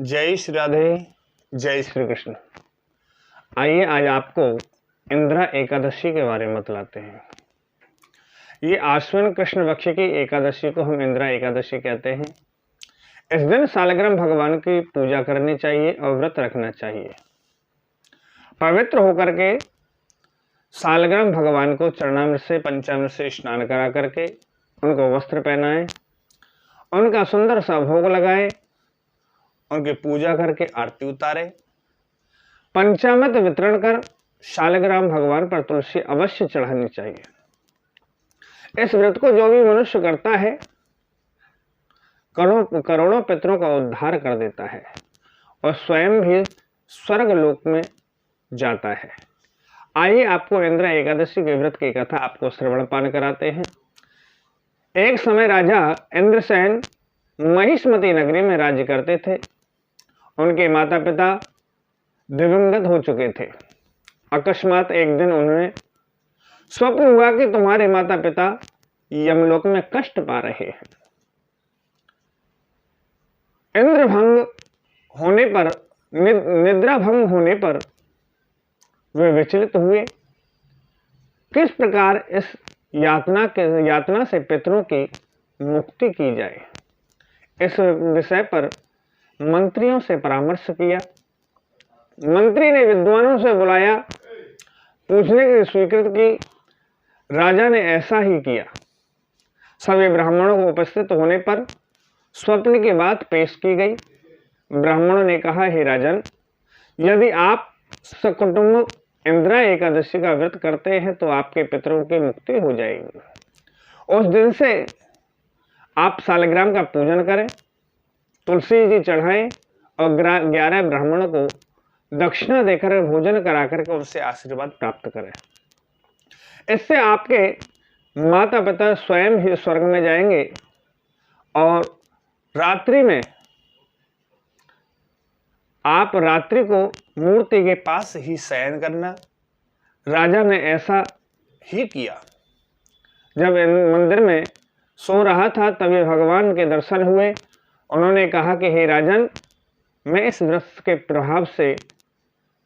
जय श्री राधे, जय श्री कृष्ण। आइए आज आपको इंदिरा एकादशी के बारे में बतलाते हैं। ये आश्विन कृष्ण पक्ष की एकादशी को हम इंदिरा एकादशी कहते हैं। इस दिन सालग्राम भगवान की पूजा करनी चाहिए और व्रत रखना चाहिए। पवित्र होकर के सालग्राम भगवान को चरणामृत से पंचामृत से स्नान करा करके उनको वस्त्र पहनाएं, उनका सुंदर सा भोग लगाएं, उनकी पूजा करके आरती उतारे, पंचामृत वितरण कर शालग्राम भगवान पर तुलसी अवश्य चढ़ानी चाहिए। इस व्रत को जो भी मनुष्य करता है करोड़ों पितरों का उद्धार कर देता है और स्वयं भी स्वर्ग लोक में जाता है। आइए आपको इंदिरा एकादशी के व्रत की कथा आपको श्रवणपान कराते हैं। एक समय राजा इंद्रसेन महिष्मती नगरी में राज्य करते थे। उनके माता पिता दिवंगत हो चुके थे। अकस्मात एक दिन उन्हें स्वप्न हुआ कि तुम्हारे माता पिता यमलोक में कष्ट पा रहे हैं। इंद्र भंग होने पर निद्रा भंग होने पर वे विचलित हुए। किस प्रकार इस यातना से पितरों की मुक्ति की जाए, इस विषय पर मंत्रियों से परामर्श किया। मंत्री ने विद्वानों से बुलाया, पूछने की स्वीकृत की। राजा ने ऐसा ही किया। सभी ब्राह्मणों को उपस्थित होने पर स्वप्न की बात पेश की गई। ब्राह्मणों ने कहा, हे राजन, यदि आप सकुटुंब इंदिरा एकादशी का व्रत करते हैं तो आपके पितरों की मुक्ति हो जाएगी। उस दिन से आप सालग्राम का पूजन करें, तुलसी जी चढ़ाएं और 11 ब्राह्मणों को दक्षिणा देकर भोजन करा करके उनसे आशीर्वाद प्राप्त करें। इससे आपके माता पिता स्वयं ही स्वर्ग में जाएंगे। और रात्रि में आप रात्रि को मूर्ति के पास ही शयन करना। राजा ने ऐसा ही किया। जब मंदिर में सो रहा था तभी भगवान के दर्शन हुए। उन्होंने कहा कि हे राजन, मैं इस व्रत के प्रभाव से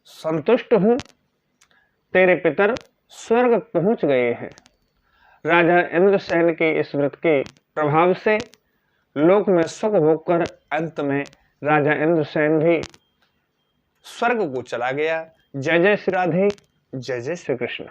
संतुष्ट हूँ। तेरे पितर स्वर्ग पहुँच गए हैं। राजा इंद्रसेन के इस व्रत के प्रभाव से लोक में सुख भोग कर अंत में राजा इंद्रसेन भी स्वर्ग को चला गया। जय जय श्री राधे, जय जय श्री कृष्ण।